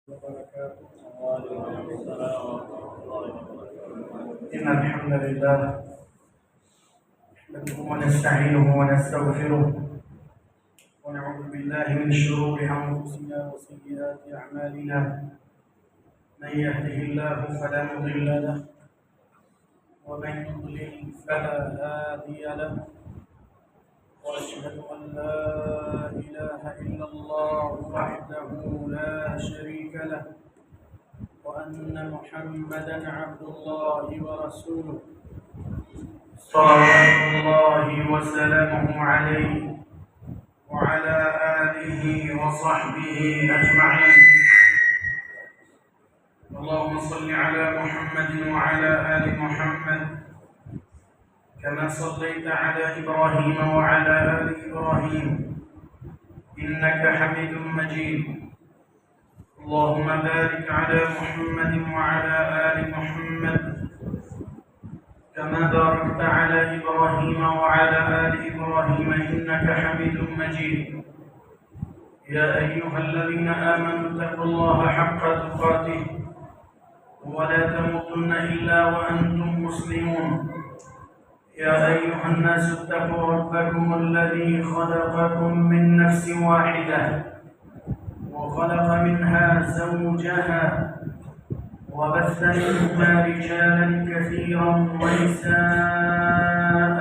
وبركاته. إن الحمد لله نحمده ونستعينه ونستغفره ونعوذ بالله من شرور أنفسنا وسيئات أعمالنا. من يهده الله فلا مضل له ومن يضلل فلا هادي له، وأشهد أن لا إله إلا الله وحده لا شريك له، وأن محمدًا عبد الله ورسوله صلوات الله وسلامه عليه وعلى آله وصحبه أجمعين. اللهم صل على محمد وعلى آل محمد كما صليت على إبراهيم وعلى آل إبراهيم إنك حميد مجيد. اللهم بارك على محمد وعلى آل محمد كما باركت على إبراهيم وعلى آل إبراهيم إنك حميد مجيد. يا أيها الذين آمنوا اتقوا الله حق تقاته ولا تموتن إلا وأنتم مسلمون. يا أيها الناس اتقوا ربكم الذي خلقكم من نفس واحدة وخلق منها زوجها وبث منهما رجالا كثيرا ونساء،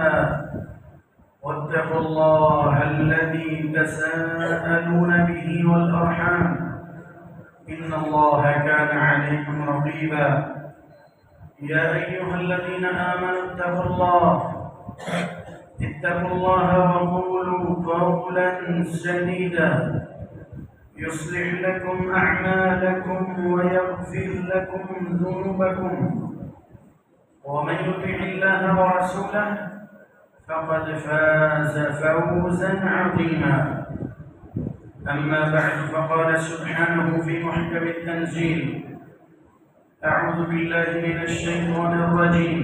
واتقوا الله الذي تساءلون به والأرحام إن الله كان عليكم رقيبا. يا أيها الذين آمنوا اتقوا الله وقولوا قولا سديدا يصلح لكم أعمالكم ويغفر لكم ذنوبكم، ومن يطع الله ورسوله فقد فاز فوزا عظيما. أما بعد، فقال سبحانه في محكم التنزيل: أعوذ بالله من الشيطان الرجيم.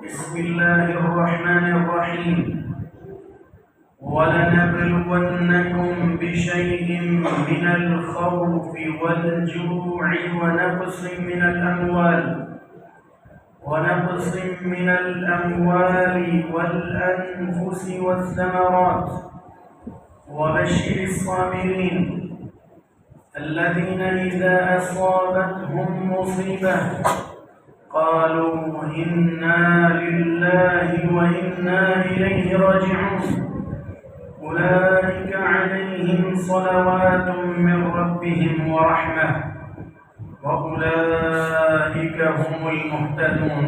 بسم الله الرحمن الرحيم. ولنبلونكم بشيء من الخوف والجوع ونقص من الأموال والأنفس والثمرات، وبشر الصابرين الذين إذا أصابتهم مصيبة قالوا إنا لله وإنا إليه راجعون. أولئك عليهم صلوات من ربهم ورحمة وأولئك هم المهتدون।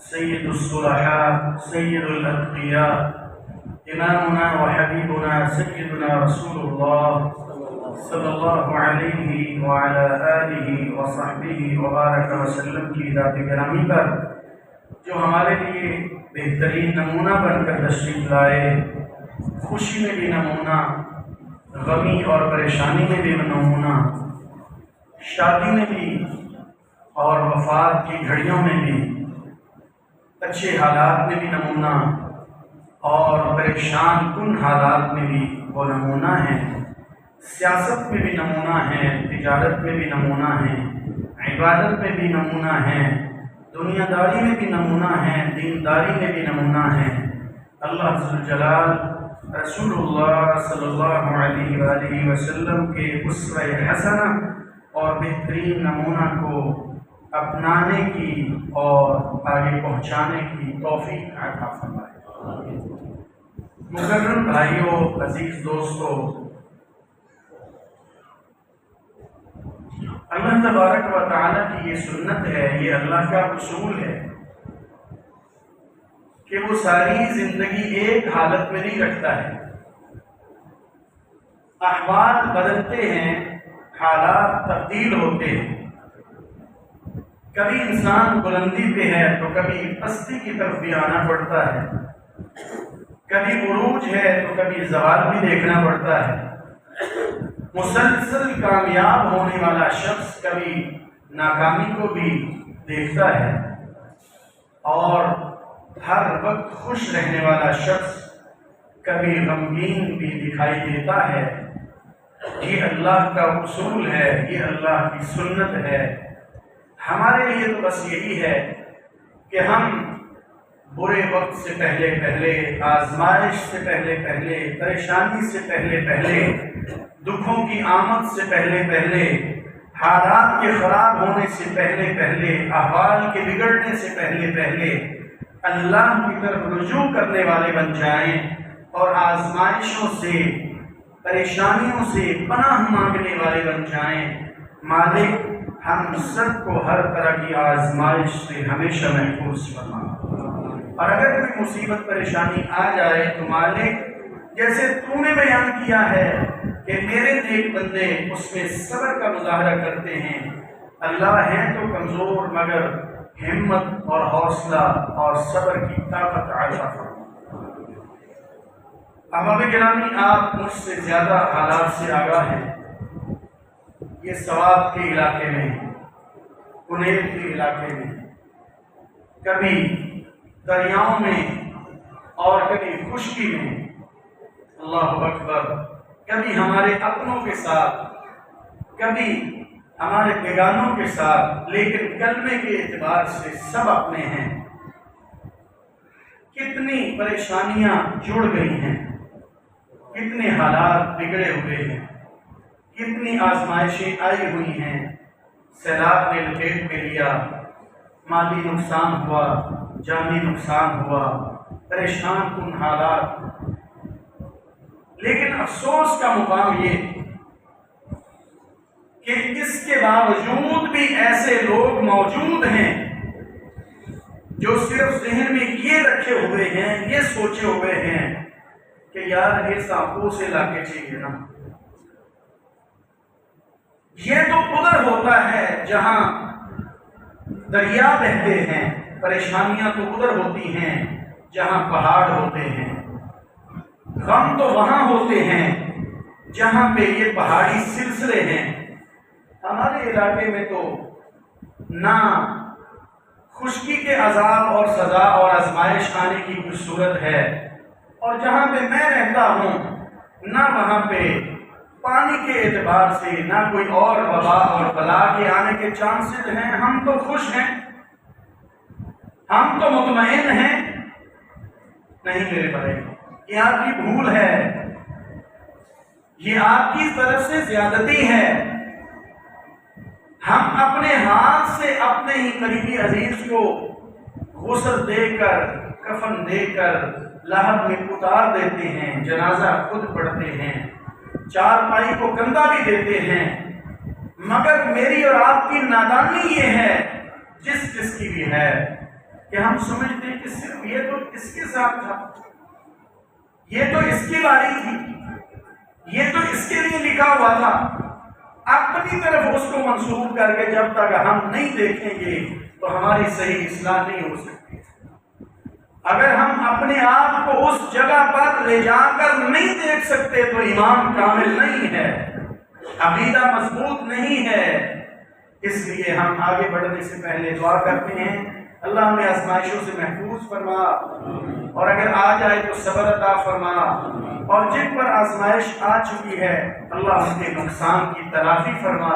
سید الصلحاء سید الاتقیاء امامنا وحبیبنا سیدنا رسول اللہ صلی اللہ علیہ وعلی آلہ وصحبہ وبارک وسلم کی ذات گرامی پر جو ہمارے لیے بہترین نمونہ بن کر تشریف لائے، خوشی میں بھی نمونہ، غمی اور پریشانی میں بھی نمونہ، شادی میں بھی اور وفات کی گھڑیوں میں بھی، اچھے حالات میں بھی نمونہ اور پریشان کن حالات میں بھی وہ نمونہ ہیں، سیاست میں بھی نمونہ ہیں، تجارت میں بھی نمونہ ہیں، عبادت میں بھی نمونہ ہیں، دنیا داری میں بھی نمونہ ہیں، دینداری میں بھی نمونہ ہیں۔ اللہ ذوالجلال رسول اللہ صلی اللہ علیہ وآلہ وسلم کے اسوہ حسنہ اور بہترین نمونہ کو اپنانے کی اور آگے پہنچانے کی توفیق عطا فرمائے۔ مکرم بھائیوں، عزیز دوستو، اللہ تبارک و تعالیٰ کی یہ سنت ہے، یہ اللہ کا اصول ہے کہ وہ ساری زندگی ایک حالت میں نہیں رکھتا ہے۔ احوال بدلتے ہیں، حالات تبدیل ہوتے ہیں، کبھی انسان بلندی پہ ہے تو کبھی پستی کی طرف بھی آنا پڑتا ہے، کبھی عروج ہے تو کبھی زوال بھی دیکھنا پڑتا ہے۔ مسلسل کامیاب ہونے والا شخص کبھی ناکامی کو بھی دیکھتا ہے، اور ہر وقت خوش رہنے والا شخص کبھی غمگین بھی دکھائی دیتا ہے۔ یہ اللہ کا اصول ہے، یہ اللہ کی سنت ہے۔ ہمارے لیے تو بس یہی ہے کہ ہم برے وقت سے پہلے پہلے، آزمائش سے پہلے پہلے، پریشانی سے پہلے پہلے، دکھوں کی آمد سے پہلے پہلے، حالات کے خراب ہونے سے پہلے پہلے، احوال کے بگڑنے سے پہلے پہلے اللہ کی طرف رجوع کرنے والے بن جائیں اور آزمائشوں سے، پریشانیوں سے پناہ مانگنے والے بن جائیں۔ مالک ہم سب کو ہر طرح کی آزمائش سے ہمیشہ محفوظ فرما، اور اگر کوئی مصیبت پریشانی آ جائے تو مالک جیسے تو نے بیان کیا ہے کہ میرے نیک بندے اس میں صبر کا مظاہرہ کرتے ہیں، اللہ ہیں تو کمزور مگر ہمت اور حوصلہ اور صبر کی طاقت عطا فرما۔ احباب گرامی، آپ مجھ سے زیادہ حالات سے آگاہ ہیں۔ یہ سوات کے علاقے میں، کنیل کے علاقے میں، کبھی دریاؤں میں اور کبھی خشکی میں، اللہ اکبر، کبھی ہمارے اپنوں کے ساتھ، کبھی ہمارے بیگانوں کے ساتھ، لیکن کلمے کے اعتبار سے سب اپنے ہیں۔ کتنی پریشانیاں جڑ گئی ہیں، کتنے حالات بگڑے ہوئے ہیں، کتنی آزمائشیں آئی ہوئی ہیں، سیلاب نے لپیٹ میں لیا، مالی نقصان ہوا، جانی نقصان ہوا، پریشان کن حالات۔ لیکن افسوس کا مقام یہ کہ اس کے باوجود بھی ایسے لوگ موجود ہیں جو صرف ذہن میں یہ رکھے ہوئے ہیں، یہ سوچے ہوئے ہیں کہ یار یہ سانپوں سے لاکے چاہیے نا۔ یہ تو ادھر ہوتا ہے جہاں دریا بہتے ہیں، پریشانیاں تو ادھر ہوتی ہیں جہاں پہاڑ ہوتے ہیں، غم تو وہاں ہوتے ہیں جہاں پہ یہ پہاڑی سلسلے ہیں۔ ہمارے علاقے میں تو نہ خشکی کے عذاب اور سزا اور آزمائش آنے کی کوئی صورت ہے، اور جہاں پہ میں رہتا ہوں نہ وہاں پہ پانی کے اعتبار سے نہ کوئی اور وبا اور بلا کے آنے کے چانسز ہیں۔ ہم تو خوش ہیں، ہم تو مطمئن ہیں۔ نہیں میرے بھائی، یہ آپ کی بھول ہے، یہ آپ کی طرف سے زیادتی ہے۔ ہم اپنے ہاتھ سے اپنے ہی قریبی عزیز کو غسل دے کر، کفن دے کر لحد میں اتار دیتے ہیں، جنازہ خود پڑھتے ہیں، چارپائی کو کندھا بھی دیتے ہیں، مگر میری اور آپ کی نادانی یہ ہے، جس کی بھی ہے کہ ہم سمجھتے ہیں کہ صرف یہ تو اس کے ساتھ تھا، یہ تو اس کی باری تھی، یہ تو اس کے لیے لکھا ہوا تھا، اپنی طرف اس کو منسوخ کر کے جب تک ہم نہیں دیکھیں گے تو ہماری صحیح اصلاح نہیں ہو سکتی۔ اگر ہم اپنے آپ کو اس جگہ پر لے جا کر نہیں دیکھ سکتے تو ایمان کامل نہیں ہے، عقیدہ مضبوط نہیں ہے۔ اس لیے ہم آگے بڑھنے سے پہلے دعا کرتے ہیں اللہ ہمیں آزمائشوں سے محفوظ فرما، اور اگر آ جائے تو صبر عطا فرما، اور جن پر آزمائش آ چکی ہے اللہ ان کے نقصان کی تلافی فرما،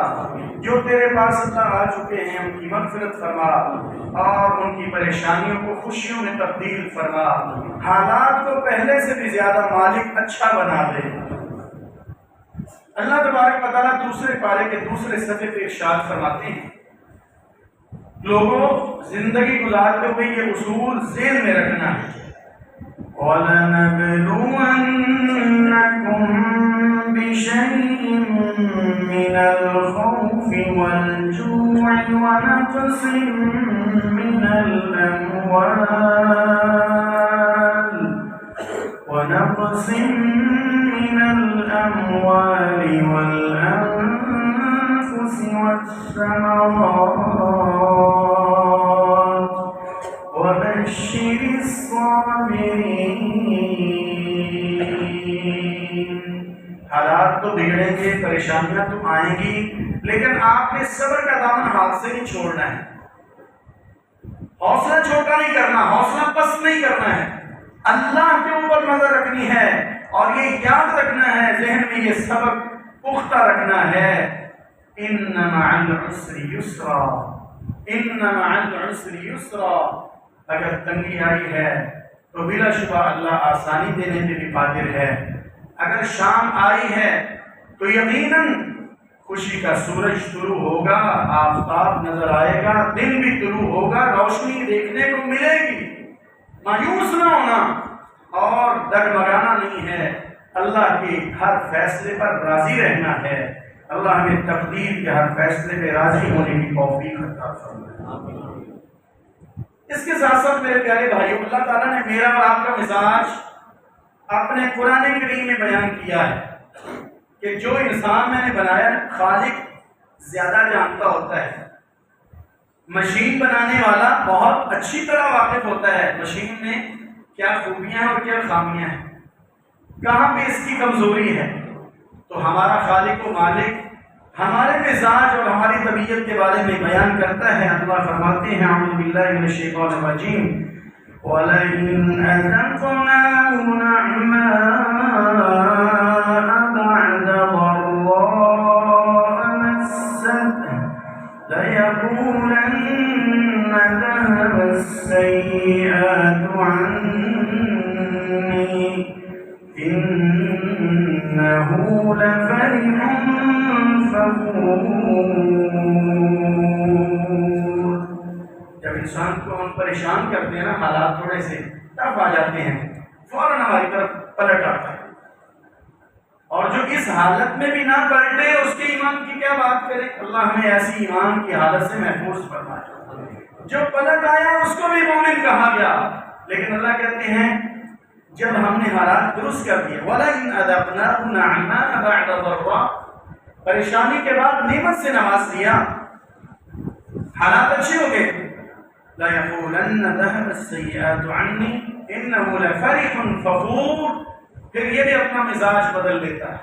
جو تیرے پاس اللہ آ چکے ہیں ان کی مغفرت فرما، اور ان کی پریشانیوں کو خوشیوں میں تبدیل فرما، حالات کو پہلے سے بھی زیادہ مالک اچھا بنا دے۔ اللہ تبارک و تعالیٰ دوسرے پارے کے دوسرے صفحے پہ ارشاد فرماتے ہیں، لوگوں زندگی گزارتے ہوئے یہ اصول ذہن میں رکھنا ہے، وَلَنَبْلُوَنَّكُمْ بِشَيْءٍ مِّنَ الْخَوْفِ وَالْجُوعِ ونقص من الأموال والأنفس والثمرات وبشر الصابرين۔ حالات تو بگڑیں گے، پریشانیاں تو آئیں گی، لیکن آپ نے صبر کا دامن ہاتھ سے نہیں چھوڑنا ہے، حوصلہ چھوٹا نہیں کرنا، حوصلہ پست نہیں کرنا ہے، اللہ کے اوپر نظر رکھنی ہے، اور یہ یاد رکھنا ہے، ذہن میں یہ سبق پختہ رکھنا ہے، ان مع العسر یسرا، ان مع العسر یسرا۔ اگر تنگی آئی ہے تو بلا شبہ اللہ آسانی دینے پہ بھی قادر ہے، اگر شام آئی ہے تو یقیناً خوشی کا سورج طلوع ہوگا، آفتاب نظر آئے گا، دن بھی طلوع ہوگا، روشنی دیکھنے کو ملے گی۔ مایوس نہ ہونا اور ڈگمگانا نہیں ہے، اللہ کے ہر فیصلے پر راضی رہنا ہے۔ اللہ ہمیں تقدیر کے ہر فیصلے پہ راضی ہونے کی توفیق عطا فرمائے۔ اس کے ساتھ ساتھ میرے پیارے بھائیوں، اللہ تعالیٰ نے میرا اور آپ کا مزاج اپنے قرآن کریم میں بیان کیا ہے کہ جو انسان میں نے بنایا خالق زیادہ جانتا ہوتا ہے، مشین بنانے والا بہت اچھی طرح واقف ہوتا ہے مشین میں کیا خوبیاں ہیں اور کیا خامیاں ہیں، کہاں پہ اس کی کمزوری ہے۔ تو ہمارا خالق و مالک ہمارے مزاج اور ہماری طبیعت کے بارے میں بیان کرتا ہے۔ اللہ فرماتے ہیں اعوذ باللہ من الشیطان الرجیم وَلَئِنْ أَذَقْنَاهُ نَعْمَاءَ بَعْدَ ضَرَّاءَ مَسَّتْهُ لَيَقُولَنَّ ذَهَبَ السَّيِّئَاتُ عَنِّي إِنَّهُ لَفَرِحٌ فخور۔ جب انسان کو ہم پریشان کرتے ہیں نا، حالات تھوڑے سے ٹف آ جاتے ہیں، فوراً ہماری طرف پلٹ آتا ہے، اور جو اس حالت میں بھی نہ پلٹے اس کے ایمان کی کیا بات کرے۔ اللہ ہمیں ایسی ایمان کی حالت سے محفوظ فرمائے۔ جو پلٹ آیا اس کو بھی مومن کہا گیا، لیکن اللہ کہتے ہیں جب ہم نے حالات درست کر دیے، وَلَئِنْ أَذَقْنَاهُ نَعْمَاءَ بَعْدَ ضَرَّاءَ، پریشانی کے بعد نعمت سے نواز دیا، حالات اچھے ہو گئے، لَيَقُولَنَّ ذَهَبَ السَّيِّئَاتُ عَنِّي إِنَّهُ لَفَرِحٌ فَخُورٌ۔ پھر یہ بھی اپنا مزاج بدل لیتا ہے،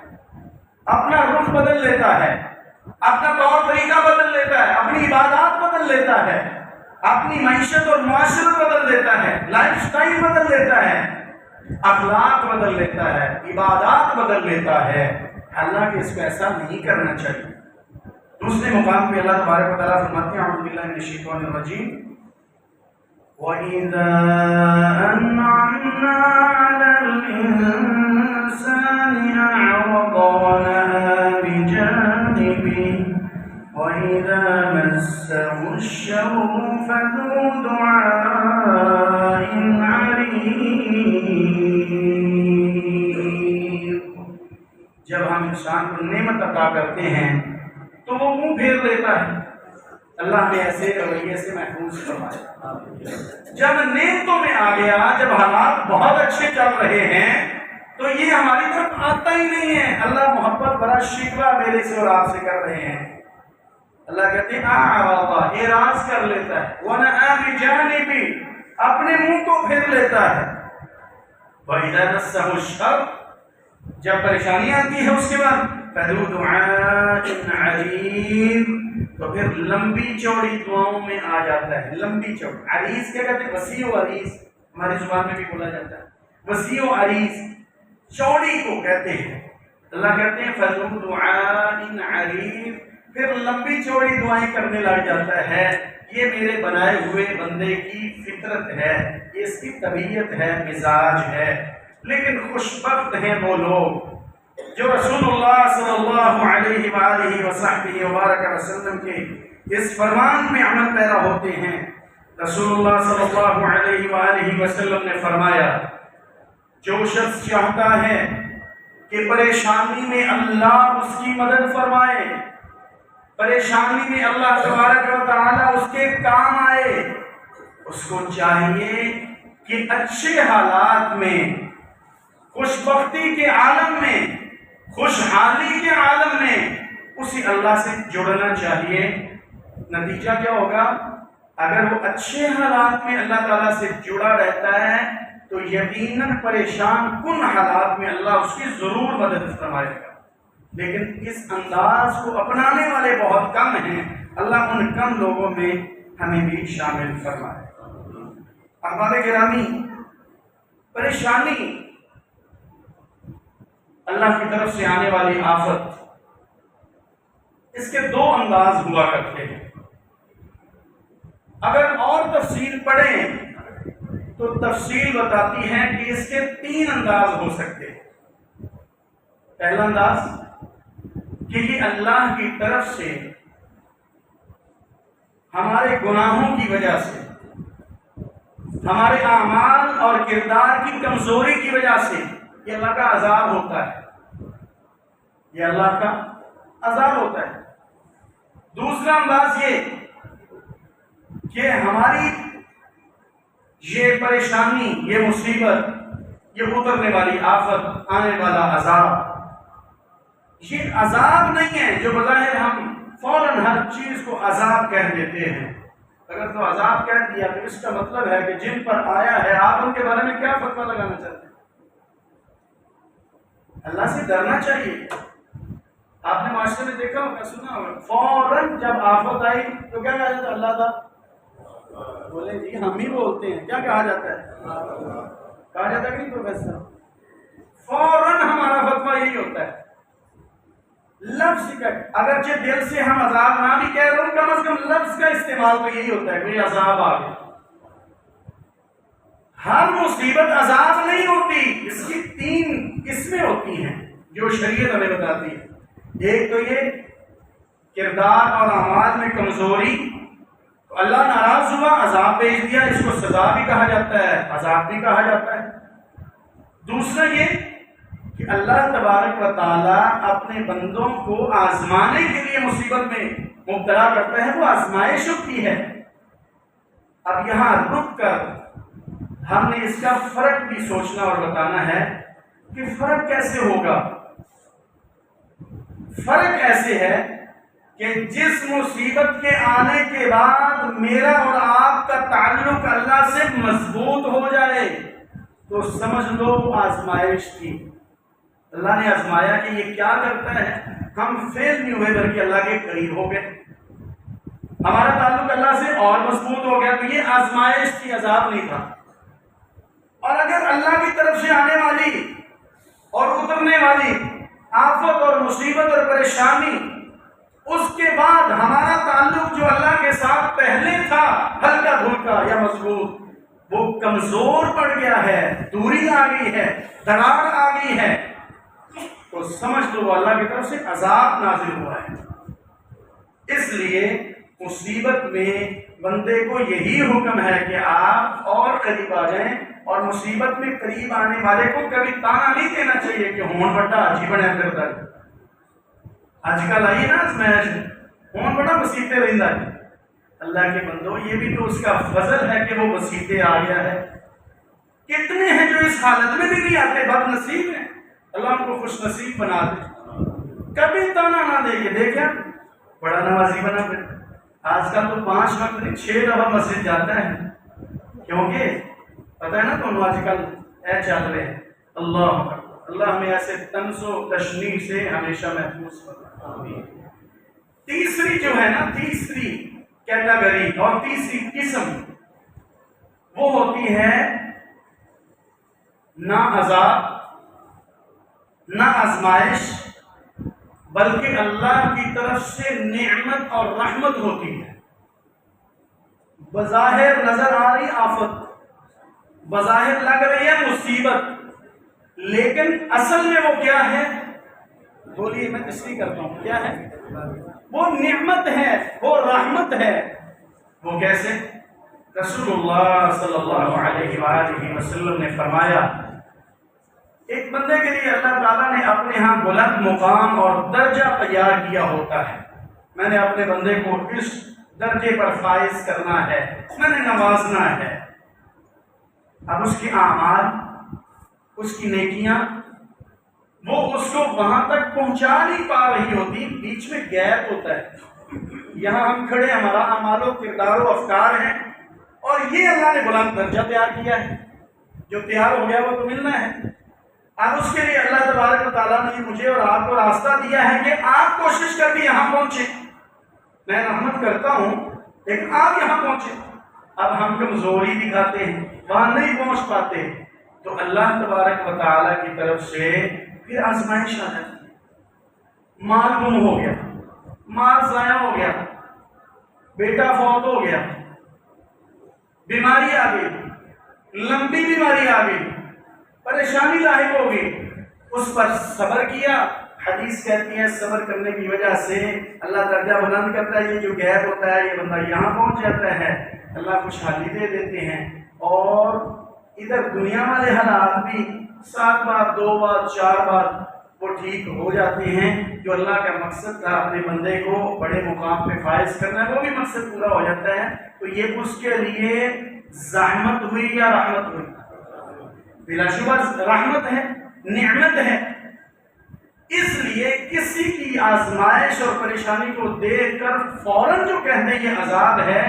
اپنا رخ بدل لیتا ہے، اپنا طور طریقہ بدل لیتا ہے، اپنی عبادات بدل لیتا ہے، اپنی معیشت اور معاشرت بدل لیتا ہے، لائف سٹائل بدل لیتا ہے، اخلاق بدل لیتا ہے، عبادات بدل لیتا ہے۔ اللہ کے اس کو ایسا نہیں کرنا چاہیے۔ دوسرے مقام پہ اللہ تبارک و تعالیٰ فرماتے ہیں اعوذ باللہ من الشیطان الرجیم وَإِذَا أَنْعَمْنَا عَلَى الْإِنسَانِ أَعْرَضَ وَنَأَىٰ بِجَانِبِهِ وَإِذَا مَسَّهُ الشَّرُّ فَذُو دُعَاءٍ عَرِيضٍ۔ جب ہم انسان کو نعمت عطا کرتے ہیں تو وہ منہ پھیر لیتا ہے، اللہ نے ایسے رویے سے محفوظ فرمایا۔ جب نعمتوں میں آ گیا، جب حالات بہت اچھے چل رہے ہیں تو یہ ہماری طرف آتا ہی نہیں ہے۔ اللہ محبت بڑا شکوہ میرے سے اور آپ سے کر رہے ہیں۔ اللہ کہتے ہیں اعراض کر لیتا ہے، وَنَأَى بِجَانِبِ، اپنے منہ کو پھیر لیتا ہے۔ وَإِذَا مَسَّهُ الشَّرُّ، جب پریشانی آتی ہے اس کے بعد فَذُو دُعَاءٍ عَرِيضٍ، تو پھر لمبی چوڑی دعاؤں میں آ جاتا ہے۔ لمبی چوڑی، عریض کیا کہتے ہیں؟ وسیع و عریض، ہماری زبان میں بھی بولا جاتا ہے، وسیع و عریض، چوڑی کو کہتے ہیں۔ اللہ کہتے ہیں فَذُو دُعَاءٍ عَرِيضٍ، پھر لمبی چوڑی دعائیں کرنے لگ جاتا ہے۔ یہ میرے بنائے ہوئے بندے کی فطرت ہے، یہ اس کی طبیعت ہے، مزاج ہے۔ لیکن خوش بخت ہیں وہ لوگ جو رسول اللہ صلی اللہ علیہ وآلہ وصحبہ وبارک وسلم کے اس فرمان میں عمل پیرا ہوتے ہیں۔ رسول اللہ صلی اللہ علیہ وآلہ وسلم نے فرمایا، جو شخص چاہتا ہے کہ پریشانی میں اللہ اس کی مدد فرمائے، پریشانی میں اللہ تبارک و تعالی اس کے کام آئے، اس کو چاہیے کہ اچھے حالات میں، خوش بختی کے عالم میں، خوشحالی کے عالم میں اسی اللہ سے جڑنا چاہیے۔ نتیجہ کیا ہوگا؟ اگر وہ اچھے حالات میں اللہ تعالیٰ سے جڑا رہتا ہے تو یقیناً پریشان کن حالات میں اللہ اس کی ضرور مدد فرمائے گا۔ لیکن اس انداز کو اپنانے والے بہت کم ہیں، اللہ ان کم لوگوں میں ہمیں بھی شامل فرمائے۔ احباب گرامی، پریشانی اللہ کی طرف سے آنے والی آفت، اس کے دو انداز ہوا کرتے ہیں۔ اگر اور تفصیل پڑھیں تو تفصیل بتاتی ہے کہ اس کے تین انداز ہو سکتے ہیں۔ پہلا انداز کہ یہ اللہ کی طرف سے ہمارے گناہوں کی وجہ سے، ہمارے اعمال اور کردار کی کمزوری کی وجہ سے یہ اللہ کا عذاب ہوتا ہے، یہ اللہ کا عذاب ہوتا ہے۔ دوسرا انداز یہ کہ ہماری یہ پریشانی، یہ مصیبت، یہ اترنے والی آفت، آنے والا عذاب، یہ عذاب نہیں ہے جو بظاہر ہم فوراً ہر چیز کو عذاب کہہ دیتے ہیں۔ اگر تو عذاب کہہ دیا تو اس کا مطلب ہے کہ جن پر آیا ہے آپ ان کے بارے میں کیا فتویٰ لگانا چاہتے ہیں؟ اللہ سے ڈرنا چاہیے۔ آپ نے معاشرے میں دیکھا ہوگا، سنا ہوگا، فوراً جب آفت آئی تو کیا کہا جاتا ہے؟ اللہ تھا۔ بولے جی ہم ہی بولتے ہیں، کیا کہا جاتا ہے؟ کہا جاتا ہے کہ نہیں پروفیسر؟ فوراً ہمارا فتویٰ یہی ہوتا ہے، لفظ کا، اگرچہ دل سے ہم عذاب نہ بھی کہہ رہے، کم از کم لفظ کا استعمال تو یہی ہوتا ہے کہ عذاب آ گیا۔ ہر مصیبت عذاب نہیں ہوتی، اس کی تین قسمیں ہوتی ہیں جو شریعت ہمیں بتاتی ہے۔ ایک تو یہ کردار اور اعمال میں کمزوری، تو اللہ ناراض ہوا، عذاب بھیج دیا، اس کو سزا بھی کہا جاتا ہے، عذاب بھی کہا جاتا ہے۔ دوسرا یہ کہ اللہ تبارک و تعالیٰ اپنے بندوں کو آزمانے کے لیے مصیبت میں مبتلا کرتا ہے، وہ آزمائش ہوتی ہے۔ اب یہاں رک کر ہم نے اس کا فرق بھی سوچنا اور بتانا ہے کہ فرق کیسے ہوگا۔ فرق ایسے ہے کہ جس مصیبت کے آنے کے بعد میرا اور آپ کا تعلق اللہ سے مضبوط ہو جائے تو سمجھ لو آزمائش تھی۔ اللہ نے آزمایا کہ یہ کیا کرتا ہے، ہم فیل نہیں ہوئے بلکہ اللہ کے قریب ہو گئے، ہمارا تعلق اللہ سے اور مضبوط ہو گیا، تو یہ آزمائش تھی، عذاب نہیں تھا۔ اور اگر اللہ کی طرف سے آنے والی اور اترنے والی آفت اور مصیبت اور پریشانی، اس کے بعد ہمارا تعلق جو اللہ کے ساتھ پہلے تھا ہلکا دھلکا یا مضبوط، وہ کمزور پڑ گیا ہے، دوری آ گئی ہے، دراڑ آ گئی ہے، تو سمجھ لو وہ اللہ کی طرف سے عذاب نازل ہوا ہے۔ اس لیے مصیبت میں بندے کو یہی حکم ہے کہ آپ اور قریب آ جائیں، اور مصیبت میں قریب آنے والے کو کبھی تانا نہیں دینا چاہیے کہ ہون بڑا عجیب بنے پھرتا ہے۔ آج کل آئیے نا آزمائش، ہون بڑا مصیبتیں رہتا ہے، اللہ کے بندو یہ بھی تو اس کا فضل ہے کہ وہ مسیطے آ گیا ہے. کتنے ہیں جو اس حالت میں بھی نہیں آتے، بد نصیب ہیں. اللہ ان کو خوش نصیب بنا دے. کبھی تانا نہ دے کے دیکھا بڑا نمازی بنا. پھر آج کل تو 5 وقت نہیں 6 دفعہ مسجد جاتا ہے، کیونکہ پتہ ہے نا تو آج کل اے چل رہے ہیں. اللہ ہمیں ایسے طنز و تشنیع سے ہمیشہ محفوظ کرے. تیسری جو ہے نا، تیسری کیٹیگری اور تیسری قسم وہ ہوتی ہے نہ عذاب نہ آزمائش، بلکہ اللہ کی طرف سے نعمت اور رحمت ہوتی ہے. بظاہر نظر آ رہی آفت، بظاہر لگ رہی ہے مصیبت، لیکن اصل میں وہ کیا ہے؟ بولیے، میں تشریح کرتا ہوں. کیا ہے وہ؟ نعمت ہے، وہ رحمت ہے. وہ کیسے؟ رسول اللہ صلی اللہ علیہ وآلہ وسلم نے فرمایا ایک بندے کے لیے اللہ تعالیٰ نے اپنے ہاں بلند مقام اور درجہ تیار کیا ہوتا ہے. میں نے اپنے بندے کو اس درجے پر فائز کرنا ہے، میں نے نوازنا ہے. اب اس کے اعمال، اس کی نیکیاں، وہ اس کو وہاں تک پہنچا نہیں پا رہی ہوتی، بیچ میں گیپ ہوتا ہے. یہاں ہم کھڑے، ہمارا اعمال و کردار و افکار ہیں، اور یہ اللہ نے بلند درجہ تیار کیا ہے. جو تیار ہو گیا وہ تو ملنا ہے. اب اس کے لیے اللہ تبارک و تعالیٰ نے مجھے اور آپ کو راستہ دیا ہے کہ آپ کوشش کر کے یہاں پہنچے. میں رحمت کرتا ہوں لیکن آپ یہاں پہنچے. اب ہم کمزوری دکھاتے ہیں، وہاں نہیں پہنچ پاتے، تو اللہ تبارک و تعالیٰ کی طرف سے پھر آزمائش آ جاتی ہے. مال گم ہو گیا، مال ضائع ہو گیا، بیٹا فوت ہو گیا، بیماری آ گئی، لمبی بیماری آ گئی، پریشانی لاحق ہو گئی. اس پر صبر کیا. حدیث کہتی ہے صبر کرنے کی وجہ سے اللہ درجہ بلند کرتا ہے. یہ جو گیپ ہوتا ہے، یہ بندہ یہاں پہنچ جاتا ہے، اللہ خوشحالی دے دیتے ہیں. اور ادھر دنیا والے حالات بھی 7 بار 2 بار 4 بار وہ ٹھیک ہو جاتے ہیں. جو اللہ کا مقصد تھا اپنے بندے کو بڑے مقام پہ فائز کرنا ہے، وہ بھی مقصد پورا ہو جاتا ہے. تو یہ اس کے لیے زحمت ہوئی یا رحمت ہوئی؟ بلا شبہ رحمت ہے، نعمت ہے. اس لیے کسی کی آزمائش اور پریشانی کو دیکھ کر فوراً جو کہتے ہیں یہ عذاب ہے،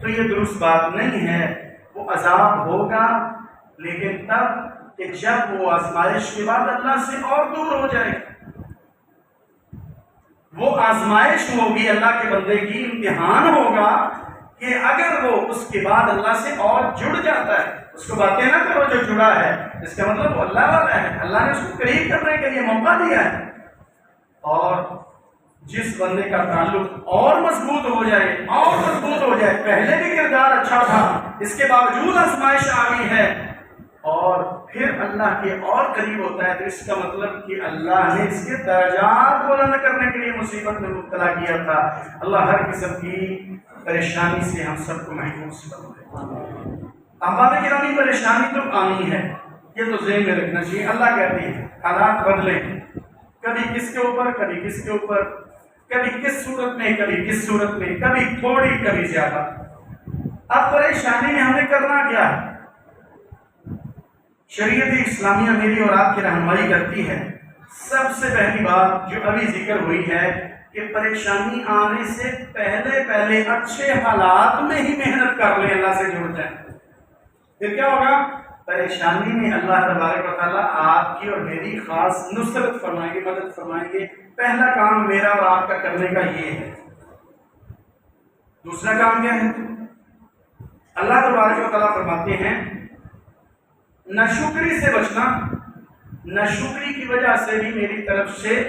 تو یہ درست بات نہیں ہے. وہ عذاب ہوگا، لیکن تب کہ جب وہ آزمائش کے بعد اللہ سے اور دور ہو جائے. وہ آزمائش ہوگی اللہ کے بندے کی، امتحان ہوگا کہ اگر وہ اس کے بعد اللہ سے اور جڑ جاتا ہے. اس کو باتیں نہ کرو جو جڑا ہے، اس کا مطلب وہ اللہ والا ہے، اللہ نے اس کو قریب کرنے کے لیے موقع دیا ہے. اور جس بندے کا تعلق اور مضبوط ہو جائے، اور مضبوط ہو جائے، پہلے بھی کردار اچھا تھا، اس کے باوجود آزمائش آ گئی ہے، اور پھر اللہ کے اور قریب ہوتا ہے، تو اس کا مطلب کہ اللہ نے اس کے درجات بلند کرنے کے لیے مصیبت میں مبتلا کیا تھا. اللہ ہر قسم کی پریشانی سے ہم سب کو محفوظ فرمائے. احباب گرامی، پریشانی تو آنی ہے، یہ تو ذہن میں رکھنا چاہیے. اللہ کہتے ہیں حالات بدلیں، کبھی کس کے اوپر، کبھی کس کے اوپر، کبھی کس صورت میں، کبھی کس صورت میں، کبھی تھوڑی کبھی زیادہ. اب پریشانی میں ہمیں کرنا کیا ہے؟ شریعت اسلامیہ میری اور آپ کی رہنمائی کرتی ہے. سب سے پہلی بات جو ابھی ذکر ہوئی ہے کہ پریشانی آنے سے پہلے اچھے حالات میں ہی محنت کر لیں، اللہ سے جڑ جائیں. پھر کیا ہوگا؟ پریشانی میں اللہ تبارک و تعالیٰ آپ کی اور میری خاص نصرت فرمائیں گے، مدد فرمائیں گے. پہلا کام میرا اور آپ کا کرنے کا یہ ہے. دوسرا کام کیا ہے؟ اللہ تبارک و تعالیٰ فرماتے ہیں ناشکری سے بچنا. ناشکری کی وجہ سے بھی میری طرف سے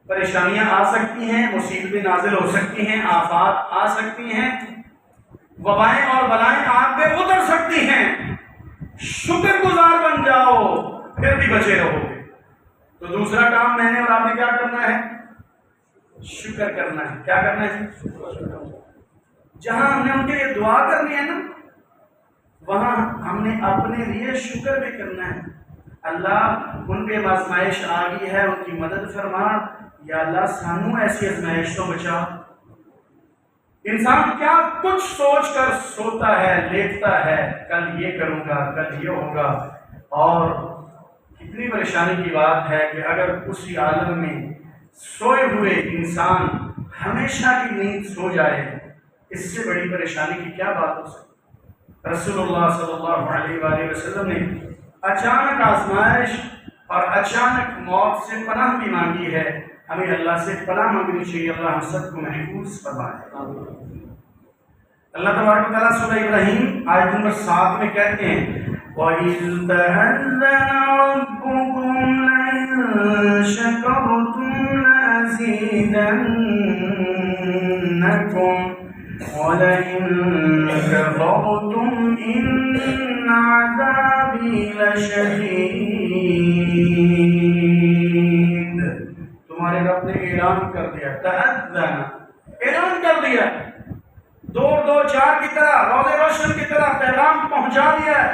پریشانیاں آ سکتی ہیں، مصیبتیں نازل ہو سکتی ہیں، آفات آ سکتی ہیں، وبائیں اور بلائیں آپ پہ اتر سکتی ہیں. شکر گزار بن جاؤ، پھر بھی بچے رہو گے. تو دوسرا کام میں نے اور آپ نے کیا کرنا ہے؟ شکر کرنا ہے. کیا کرنا ہے؟ جہاں ہم نے ان کے لیے دعا کرنی ہے نا، وہاں ہم نے اپنے لیے شکر بھی کرنا ہے. اللہ ان پہ آزمائش آ گئی ہے، ان کی مدد فرما، یا اللہ سانو ایسی آزمائش تو بچا. انسان کیا کچھ سوچ کر سوتا ہے، لیٹتا ہے، کل یہ کروں گا، کل یہ ہوگا، اور کتنی پریشانی کی بات ہے کہ اگر اسی عالم میں سوئے ہوئے انسان ہمیشہ کی نیند سو جائے، اس سے بڑی پریشانی کی کیا بات ہو سکتی؟ رسول اللہ صلی اللہ علیہ وآلہ وسلم نے اچانک آزمائش اور اچانک موت سے پناہ بھی مانگی ہے. ہمیں اللہ سے پناہ مانگنی چاہیے. اللہ ہم سب کو محفوظ فرمائے. اللہ تبارک و تعالیٰ سورہ ابراہیم آیت نمبر 7 میں کہتے ہیں وَإِذْ تَأَذَّنَ رَبُّكُمْ لَئِن شَكَرْتُمْ لَأَزِيدَنَّكُمْ وَلَئِن كَفَرْتُمْ إِنَّ عَذَابِي لَشَدِيدٌ. تمہارے رب نے اعلان کر دیا، تأذن، اعلان کر دیا، 2-2-4 کی طرح، روزے روشن کی طرح پیغام پہنچا دیا ہے.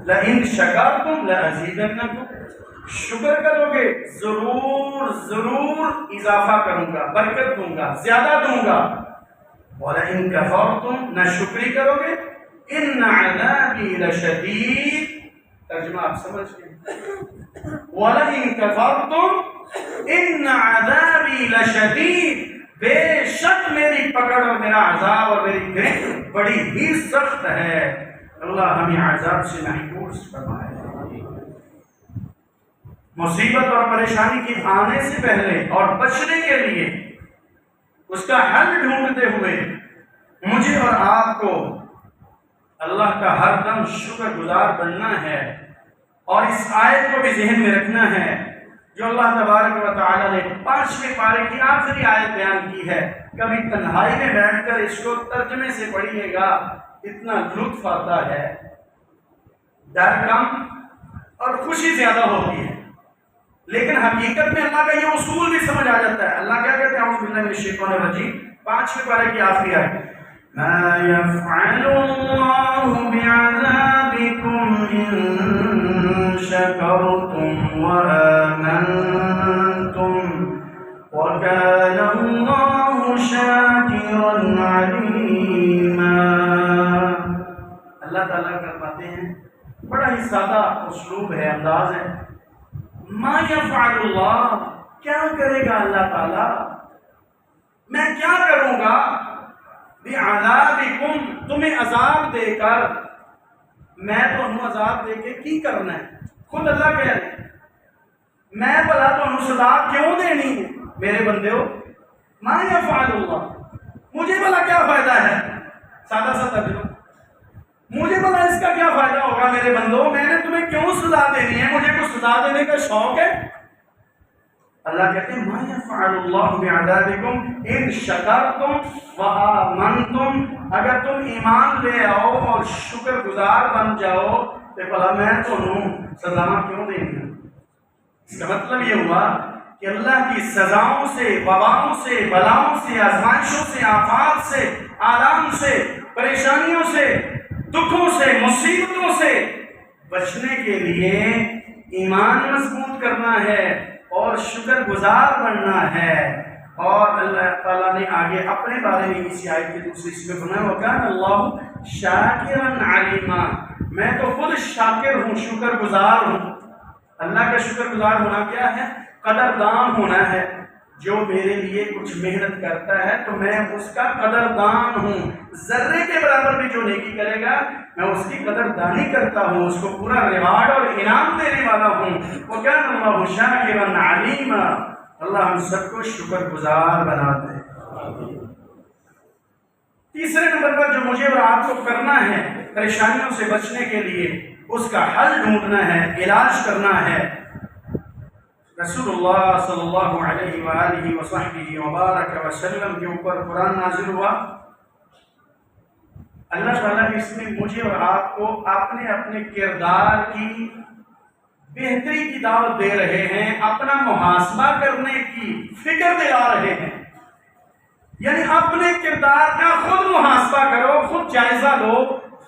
لَإِن شَكَرْتُمْ لَأَزِيدَنَّكُمْ، شکر کرو گے ضرور ضرور اضافہ کروں گا، برکت دوں گا، زیادہ دوں گا. وَلَئِن كَفَرْتُمْ، نہ شکری کرو گے، إِنَّ عَذَابِي لَشَدِيدٌ. ترجمہ آپ سمجھ گئے. وَلَئِن كَفَرْتُمْ إِنَّ عَذَابِي لَشَدِيدٌ، بے شک میری پکڑ اور میرا عذاب اور میری گرفت بڑی ہی سخت ہے. اللہ ہمیں عذاب سے محفوظ فرمائے. مصیبت اور پریشانی کی آنے سے پہلے اور بچنے کے لیے اس کا حل ڈھونڈتے ہوئے مجھے اور آپ کو اللہ کا ہر دم شکر گزار بننا ہے. اور اس آیت کو بھی ذہن میں رکھنا ہے جو اللہ تبارک و تعالی نے 5ویں پارے کی آخری آیت بیان کی ہے. کبھی تنہائی میں بیٹھ کر اس کو ترجمے سے پڑھیے گا، اتنا لطف آتا ہے، ڈر کم اور خوشی زیادہ ہوتی ہے. لیکن حقیقت میں اللہ کا یہ اصول بھی سمجھ آ جاتا ہے. اللہ کیا کہتے ہیں؟ اعوذ باللہ من الشیطان الرجیم، 5ویں پارے کی آخری آیت، ما يفعل الله بعذابكم إن شكرتم وآمنتم وكان الله شاكرا عليما. اللہ تعالیٰ فرماتے ہیں، بڑا ہی سادہ اسلوب ہے، انداز ہے. ما يفعل اللہ، کیا کرے گا اللہ تعالیٰ، میں کیا کروں گا، بعذابکم، تمہیں عذاب دے کر. میں تو عذاب دے کے کی کرنا ہے؟ خود اللہ کہہ رہے ہیں میں بھلا تو سزا کیوں دینی ہے میرے بندے ہو. ما یفعل اللہ، مجھے بھلا کیا فائدہ ہے؟ سادہ سا ترجمہ، مجھے بھلا اس کا کیا فائدہ ہوگا میرے بندو، میں نے تمہیں کیوں سزا دینی ہے؟ مجھے کچھ سزا دینے کا شوق ہے؟ اللہ کہتے ہیں ما یفعل اللہ بعذابکم ان شکرتم وآمنتم، اگر تم ایمان لے آؤ اور شکر گزار بن جاؤ تو بھلا میں تمہیں سزا کیوں دیں گا. اس کا مطلب یہ ہوا کہ اللہ کی سزاؤں سے، وباؤں سے، بلاؤں سے، آزمائشوں سے، آفات سے، آلام سے، پریشانیوں سے، دکھوں سے، مصیبتوں سے بچنے کے لیے ایمان مضبوط کرنا ہے اور شکر گزار بننا ہے. اور اللہ تعالیٰ نے آگے اپنے بارے میں اسی آیت کے دوسری حصے میں فرمایا وَكَانَ اللَّهُ شَاكِرًا عَلِيمًا، میں تو خود شاکر ہوں، شکر گزار ہوں. اللہ کا شکر گزار ہونا کیا ہے؟ قدردان ہونا ہے. جو میرے لیے کچھ محنت کرتا ہے تو میں اس کا قدردان ہوں. ذرے کے برابر بھی جو نیکی کرے گا میں اس کی قدردانی کرتا ہوں، اس کو پورا ریوارڈ اور انعام دینے والا ہوں. وَكَانَ اللَّهُ شَاكِرًا عَلِيمًا. اللہ ہم سب کو شکر گزار بنا دے. تیسرے نمبر پر جو مجھے اور آپ کو کرنا ہے پریشانیوں سے بچنے کے لیے، اس کا حل ڈھونڈنا ہے، علاج کرنا ہے. رسول اللہ صلی اللہ علیہ وآلہ وصحبہ وبارک وسلم کے اوپر قرآن نازل ہوا. اللہ تعالیٰ اس میں مجھے اور آپ کو اپنے اپنے کردار کی بہتری کی دعوت دے رہے ہیں، اپنا محاسبہ کرنے کی فکر دلا رہے ہیں. یعنی اپنے کردار کا خود محاسبہ کرو، خود جائزہ لو،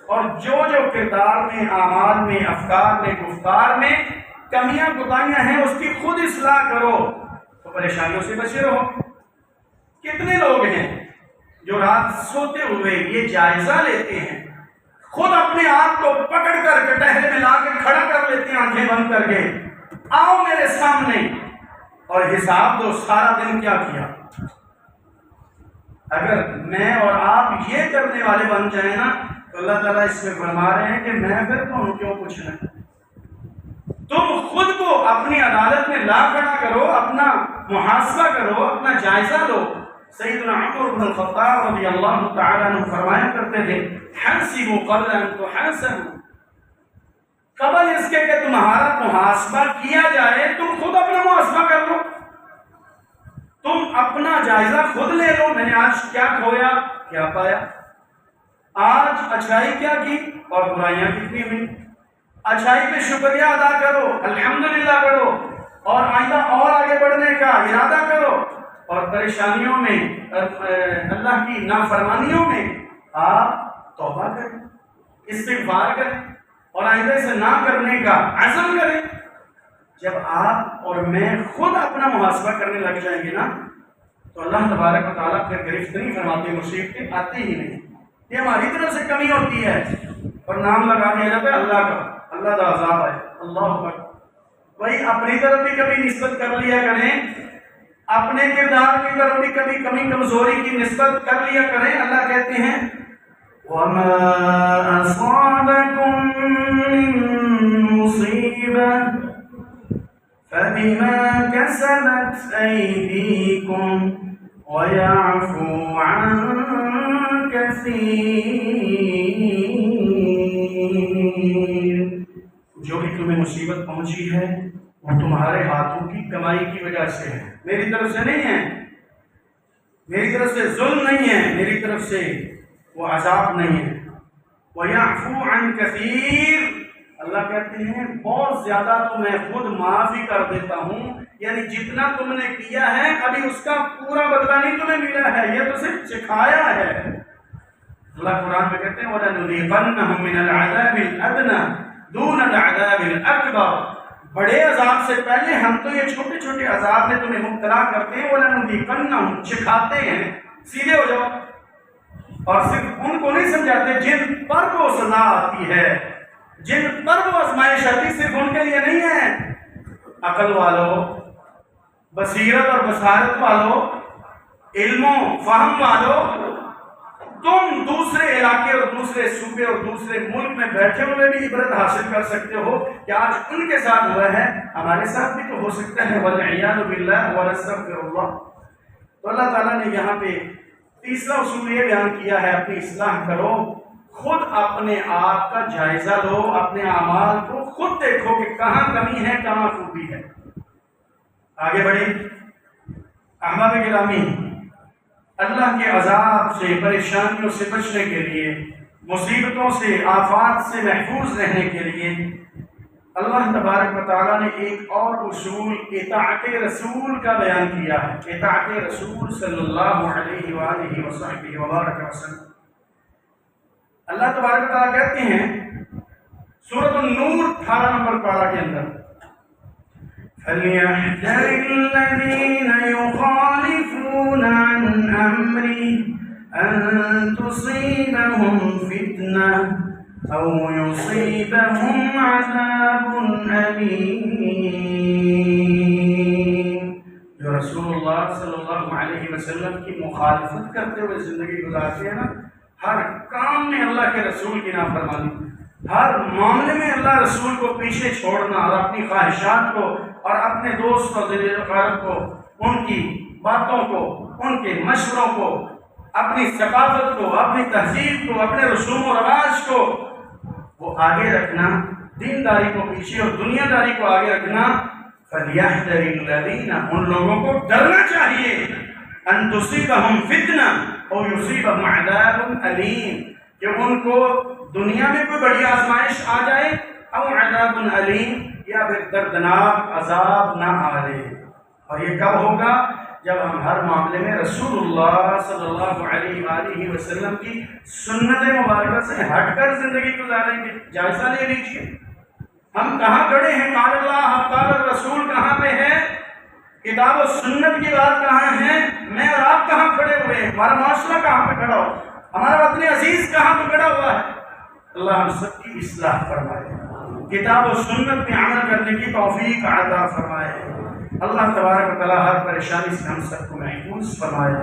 اور جو کردار میں، اعمال میں، افکار میں، گفتار میں کمیاں کوتاہیاں ہیں اس کی خود اصلاح کرو تو پریشانیوں سے بچے رہو. کتنے لوگ ہیں جو رات سوتے ہوئے یہ جائزہ لیتے ہیں، خود اپنے آپ کو پکڑ کر کٹہرے میں لا کے کھڑا کر لیتے ہیں آنکھیں بند کر کے، آؤ میرے سامنے اور حساب دو سارا دن کیا کیا۔ اگر میں اور آپ یہ کرنے والے بن جائیں نا تو اللہ تعالیٰ اس میں فرما رہے ہیں کہ میں پھر تم کیوں پوچھنا، تم خود کو اپنی عدالت میں لا کھڑا کرو، اپنا محاسبہ کرو، اپنا جائزہ لو۔ سیدنا عمر بن الخطاب رضی اللہ تعالیٰ عنہ فرمایا کرتے تھے حَاسِبُوا قَبْلَ أَن تُحَاسَبُوا، قبل اس کے کہ تمہارا محاسبہ کیا جائے تم خود اپنا محاسبہ کر لو، تم اپنا جائزہ خود لے لو، میں نے آج کیا کھویا کیا پایا، آج اچھائی کیا کی اور برائیاں کتنی ہوئی، اچھائی پہ شکریہ ادا کرو، الحمدللہ پڑھو، اور آئندہ اور آگے بڑھنے کا ارادہ کرو، اور پریشانیوں میں اللہ کی نافرمانیوں میں آپ توبہ کریں، استغفار کریں اور آئندہ سے نہ کرنے کا عزم کریں۔ جب آپ اور میں خود اپنا محاسبہ کرنے لگ جائیں گے نا تو اللہ تبارک و تعالیٰ پھر گرفت نہیں فرماتے، مصیبتیں آتی ہی نہیں، یہ ہماری طرف سے کمی ہوتی ہے اور نام لگا دیا جاتا ہے اللہ کا، اللہ کا عذاب ہے، اللہ اکبر۔ وہی اپنی طرف بھی کبھی نسبت کر لیا کریں، اپنے کردار کی طرف بھی کبھی کمی کمزوری کی نسبت کر لیا کریں۔ اللہ کہتے ہیں وَمَا أَصَابَكُم مِّن مُّصِيبَةٍ فَبِمَا كَسَبَتْ أَيْدِيكُمْ وَيَعْفُو عَن كَثِيرٍ۔ جو بھی تمہیں مصیبت پہنچی ہے وہ تمہارے ہاتھوں کی کمائی کی وجہ سے ہے، میری طرف سے نہیں ہے، میری طرف سے ظلم نہیں ہے، میری طرف سے وہ عذاب نہیں ہے۔ وَيَعْفُو عَن كَثِيرٍ، اللہ کہتے ہیں بہت زیادہ تو میں خود معاف ہی کر دیتا ہوں، یعنی جتنا تم نے کیا ہے ابھی اس کا پورا بدلہ نہیں تمہیں ملا ہے، یہ تو صرف سکھایا ہے۔ اللہ قرآن میں کہتے ہیں وَلَنُذِيقَنَّهُم مِّنَ الْعَذَابِ الْأَدْنَىٰ دُونَ الْعَذَابِ الْأَكْبَرِ، بڑے عذاب سے پہلے ہم تو یہ چھوٹے چھوٹے عذاب میں تمہیں مبتلا کرتے ہیں، وَلَنُذِيقَنَّهُم سکھاتے ہیں، سیدھے ہو جاؤ، اور صرف ان کو نہیں سمجھاتے جن پر وہ سزا آتی ہے، جن پر وہ آزمائش آتی، صرف ان کے لیے نہیں ہے۔ عقل والو، بصیرت اور بصارت والو، علم و فہم والو، تم دوسرے علاقے اور دوسرے صوبے اور دوسرے ملک میں بیٹھے ہوئے بھی عبرت حاصل کر سکتے ہو کہ آج ان کے ساتھ ہوا ہے ہمارے ساتھ بھی تو ہو سکتا ہے، وَالْعِيَاذُ بِاللَّهِ وَنَسْتَغْفِرُ اللَّهِ۔ تو اللہ تعالیٰ نے یہاں پہ تیسرا اصول یہ بیان کیا ہے اپنی اصلاح کرو، خود اپنے آپ کا جائزہ لو، اپنے اعمال کو خود دیکھو کہ کہاں کمی ہے کہاں خوبی ہے۔ آگے بڑھیں احباب گرامی، اللہ کے عذاب سے، پریشانیوں سے بچنے کے لیے، مصیبتوں سے، آفات سے محفوظ رہنے کے لیے اللہ تبارک و تعالیٰ نے ایک اور اصول اطاعت رسول کا بیان کیا ہے، اطاعت رسول صلی اللہ علیہ وآلہ وصحبہ وبارک وسلم۔ اللہ تبارک و تعالیٰ کہتے ہیں سورۃ النور 18 نمبر پارہ کے اندر فَلْيَحْذَرِ الَّذِينَ يُخَالِفُونَ عَنْ أَمْرِهِ أَن تُصِيبَهُمْ فِتْنَةٌ أَوْ يُصِيبَهُمْ عَذَابٌ أَلِيمٌ۔ جو رسول اللہ صلی اللہ علیہ وسلم کی مخالفت کرتے ہوئے زندگی گزارتے ہیں نا، ہر کام میں اللہ کے رسول کی نافرمانی، ہر معاملے میں اللہ رسول کو پیچھے چھوڑنا اور اپنی خواہشات کو اور اپنے دوست اور ذریعہ قارب کو، ان کی باتوں کو، ان کے مشوروں کو، اپنی ثقافت کو، اپنی تہذیب کو، اپنے رسوم و رواج کو وہ آگے رکھنا، دینداری کو پیچھے اور دنیا داری کو آگے رکھنا۔ فَلْيَحْذَرِ الَّذِينَ، ان لوگوں کو ڈرنا چاہیے، أَن تُصِيبَهُمْ فِتْنَةٌ أَوْ يُصِيبَهُمْ عَذَابٌ أَلِيمٌ، کہ ان کو دنیا میں کوئی بڑی آزمائش آ جائے، او عذاب علیم، یا پھر دردناک عذاب نہ آ جائے۔ اور یہ کب ہوگا؟ جب ہم ہر معاملے میں رسول اللہ صلی اللہ علیہ وآلہ وسلم کی سنت مبارکہ سے ہٹ کر زندگی گزاریں گے۔ جائزہ لے لیجیے ہم کہاں کھڑے ہیں، قال اللہ قال الرسول کہاں پہ ہے، کتاب و سنت کی بات کہاں ہے؟ میں اور آپ کہاں کھڑے ہوئے ہیں؟ ہمارا معاشرہ کہاں پہ کھڑا ہو؟ ہمارا وطن عزیز کہاں پہ کھڑا ہوا ہے؟ اللہ ہم سب کی اصلاح فرمائے، کتاب و سنت میں عمل کرنے کی توفیق عطا فرمائے۔ اللہ تبارک و تعالیٰ ہر پریشانی سے ہم سب کو محفوظ فرمائے،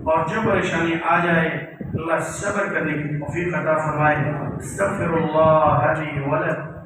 اور جو پریشانی آ جائے اللہ صبر کرنے کی توفیق عطا فرمائے۔ استغفر اللہ لی ولکم